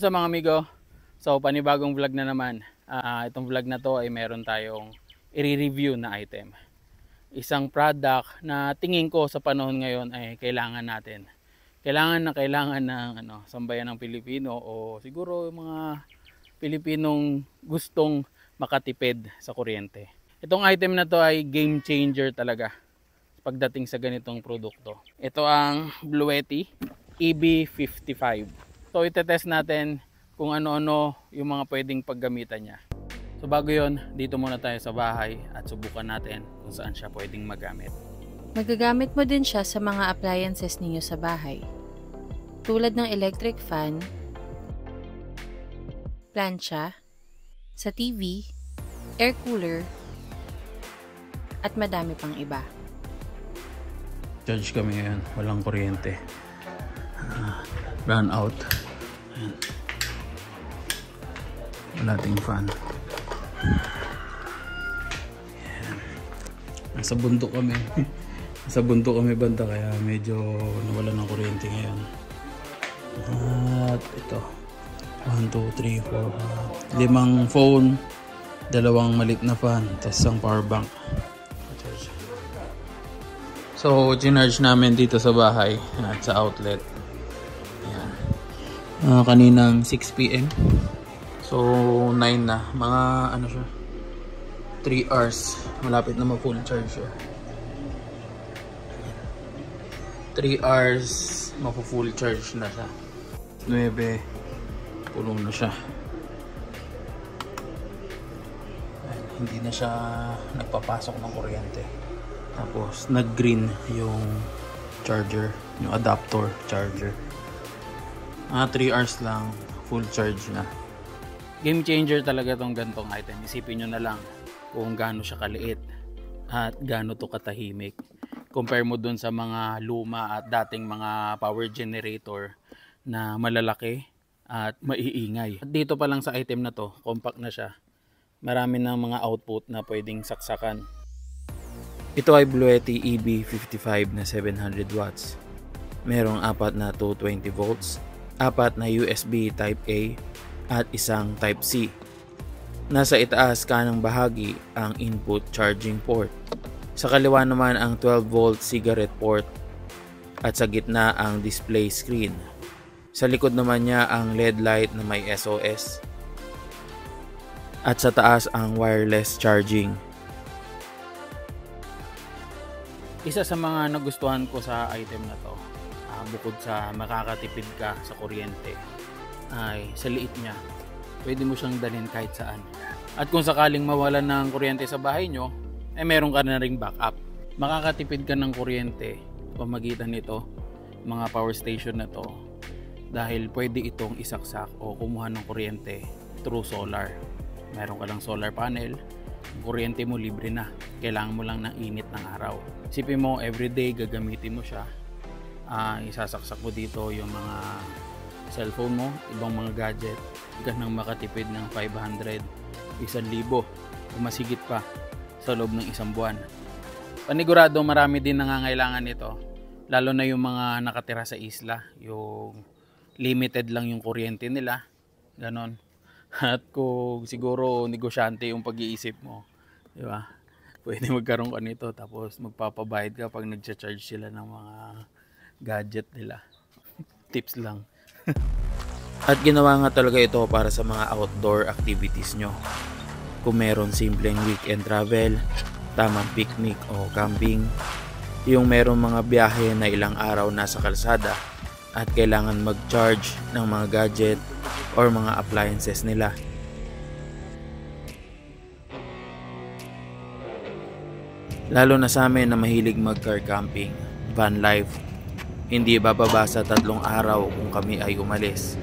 Kamusta mga amigo? So panibagong vlog na naman. Itong vlog na to ay meron tayong i-review na item. Isang product na tingin ko sa panahon ngayon ay kailangan natin. Kailangan ng sambayan ng Pilipino o siguro mga Pilipinong gustong makatipid sa kuryente. Itong item na to ay game changer talaga pagdating sa ganitong produkto. Ito ang Bluetti EB55. So itetest natin kung ano-ano yung mga pwedeng paggamitan niya. So bago yon, dito muna tayo sa bahay at subukan natin kung saan siya pwedeng magamit. Magagamit mo din siya sa mga appliances ninyo sa bahay. Tulad ng electric fan, plancha, sa TV, air cooler, at madami pang iba. Charge kami ngayon, walang kuryente. Run out. Ayan. Wala ting fan. Ayan. Nasa bundok kami. Nasa bundok kami banda kaya medyo nawala ng kuryente ngayon. At ito 1, 2, 3, 4 5 phone, 2 maliit na fan, tapos isang power bank. So ginarge namin dito sa bahay at sa outlet. Kaninang 6 PM. So 9 na. Mga ano siya, 3 hours. Malapit na ma-full charge siya. 3 hours ma-full charge na siya. 9 puno na siya. Hindi na siya nagpapasok ng kuryente. Tapos nag-green yung charger, yung adapter charger. 3 hours lang, full charge na. Game changer talaga tong gantong item. Isipin nyo na lang kung gaano siya kaliit at gaano to katahimik. Compare mo dun sa mga luma at dating mga power generator na malalaki at maiingay. At dito pa lang sa item na to, compact na siya. Marami ng mga output na pwedeng saksakan. Ito ay Bluetti EB55 na 700 watts. Merong 4 na 220 volts. 4 na USB Type A at isang Type C. Nasa itaas kanang bahagi ang input charging port. Sa kaliwa naman ang 12 volt cigarette port at sa gitna ang display screen. Sa likod naman niya ang LED light na may SOS. At sa taas ang wireless charging. Isa sa mga nagustuhan ko sa item na to, bukod sa makakatipid ka sa kuryente, ay sa liit niya. Pwede mo siyang dalhin kahit saan. At kung sakaling mawalan ng kuryente sa bahay nyo, meron ka na ring backup. Makakatipid ka ng kuryente pamagitan nito, mga power station na to, dahil pwede itong isaksak o kumuha ng kuryente through solar. Meron ka lang solar panel, kuryente mo libre na. Kailangan mo lang ng init ng araw. Isipin mo, everyday gagamitin mo siya. Isasaksak mo dito yung mga cellphone mo, ibang mga gadget, ganang makatipid ng 500, 1,000 o masigit pa sa loob ng isang buwan. Panigurado marami din nangangailangan nito, lalo na yung mga nakatira sa isla, yung limited lang yung kuryente nila, ganon. At kung siguro negosyante yung pag-iisip mo, di ba? Pwede magkaroon ka nito tapos magpapabayad ka pag nagcha-charge sila ng mga gadget nila. Tips lang. At ginawa nga talaga ito para sa mga outdoor activities nyo. Kung meron simpleng weekend travel, tamang picnic o camping, yung meron mga biyahe na ilang araw nasa kalsada at kailangan mag-charge ng mga gadget or mga appliances nila. Lalo na sa amin na mahilig mag-car camping, van life, hindi bababa sa 3 araw kung kami ay umalis.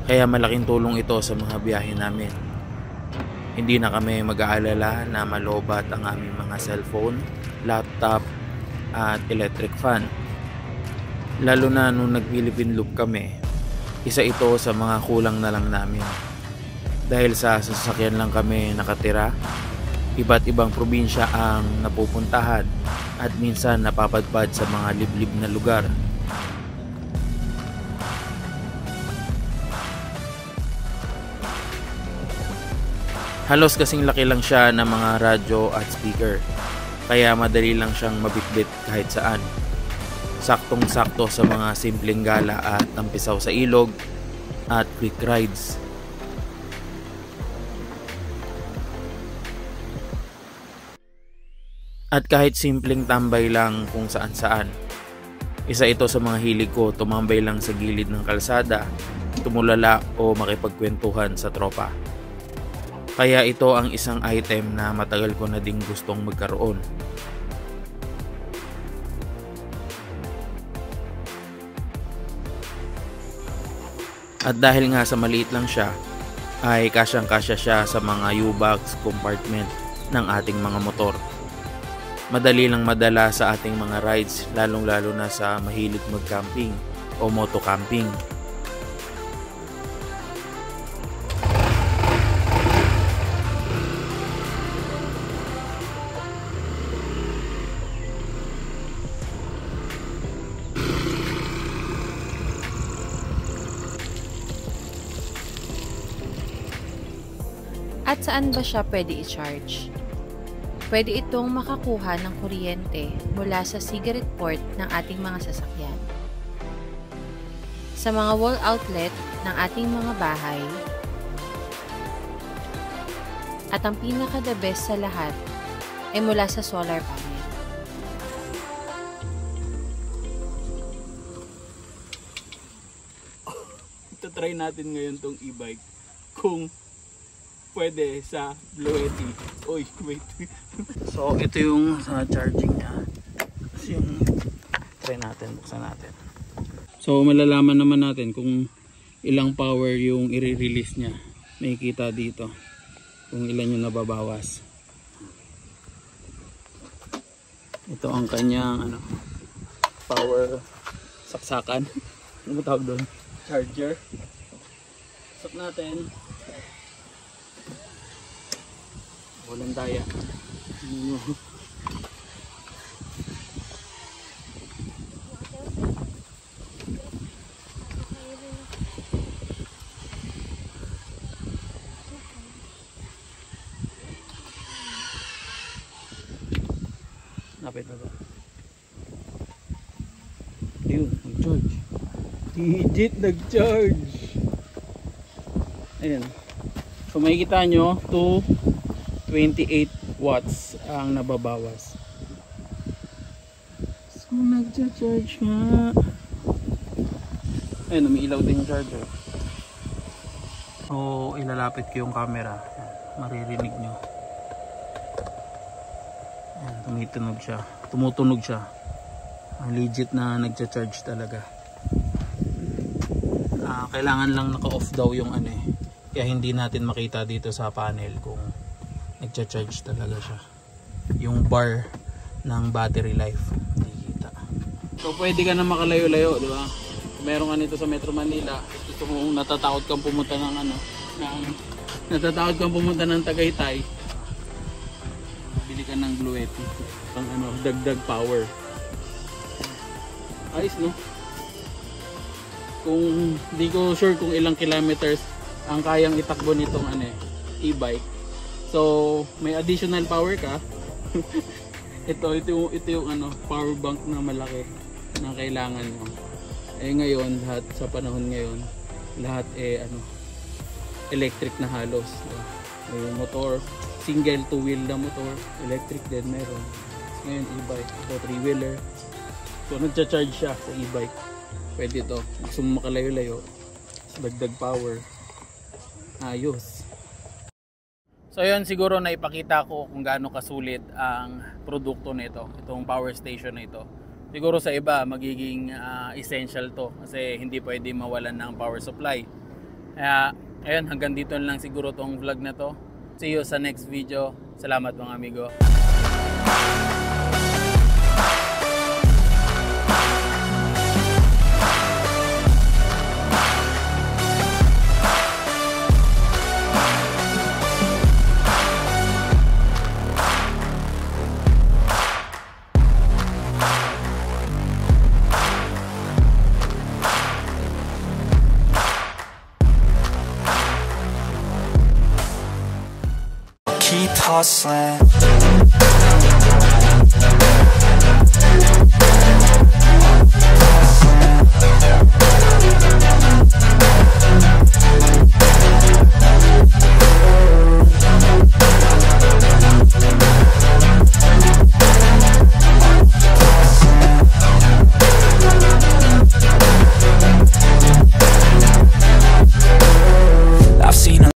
Kaya malaking tulong ito sa mga biyahe namin. Hindi na kami mag-aalala na malobat ang aming mga cellphone, laptop at electric fan. Lalo na nung nag-Philippine Loop kami, isa ito sa mga kulang na lang namin. Dahil sa sasakyan lang kami nakatira, iba't ibang probinsya ang napupuntahan at minsan napapadpad sa mga liblib na lugar. Halos kasing laki lang siya ng mga radyo at speaker, kaya madali lang siyang mabitbit kahit saan. Saktong-sakto sa mga simpleng gala at tampisaw sa ilog at quick rides. At kahit simpleng tambay lang kung saan-saan. Isa ito sa mga hilig ko, tumambay lang sa gilid ng kalsada, tumulala o makipagkwentuhan sa tropa. Kaya ito ang isang item na matagal ko na ding gustong magkaroon. At dahil nga sa maliit lang siya, ay kasyang-kasya siya sa mga U-box compartment ng ating mga motor. Madali lang madala sa ating mga rides, lalong-lalo na sa mahilig mag-camping o moto-camping. At saan ba siya pwede i-charge? Pwede itong makakuha ng kuryente mula sa cigarette port ng ating mga sasakyan. Sa mga wall outlet ng ating mga bahay. At ang pinaka-the best sa lahat ay mula sa solar panel. Try natin ngayon tong e-bike kung pwede sa Bluetti. Oy, wait. So, ito yung charging niya. Kasi yung try natin, buksan natin. So, malalaman naman natin kung ilang power yung i-release niya. May kita dito kung ilan yung nababawas. Ito ang kanyang power saksakan. Ano ba tawag doon? Charger. Stop natin. Walang daya. Napit na ba? Ayun, nag-charge. Digit nag-charge. Ayan. So makikita nyo, 28 watts ang nababawas. So nag-charge nga. Ayun, umiilaw din yung charger. So ilalapit ko yung camera. Maririnig nyo. Ayan, tumitunog siya. Tumutunog siya. Legit na nag-charge talaga. Kailangan lang naka-off daw yung kaya hindi natin makita dito sa panel kung nagcha-charge talaga siya. Yung bar ng battery life hindi kita. So pwede ka na makalayo-layo, di ba? Meron ka nito sa Metro Manila, gusto mo natatakot kang pumunta ng Tagaytay, bili ka ng Bluetti pang dagdag power. Ayos, no? Kung di ko sure kung ilang kilometers ang kayang itakbo nitong e-bike. So, may additional power ka. ito yung power bank na malaki na kailangan mo. Ngayon, lahat sa panahon ngayon, lahat electric na halos. Yung motor, single two-wheel na motor, electric din meron. Ngayon e-bike, ito three-wheeler. So, nagcha-charge siya sa e-bike. Pwede ito. Gusto mo makalayo-layo, dagdag power. Ayos. So yun, siguro na ipakita ko kung gaano kasulit ang produkto nito, itong power station na ito. Siguro sa iba magiging essential to kasi hindi pwede mawalan ng power supply. Kaya ayun, hanggang dito lang siguro tong vlog na to. See you sa next video. Salamat mga amigo. keep hustling.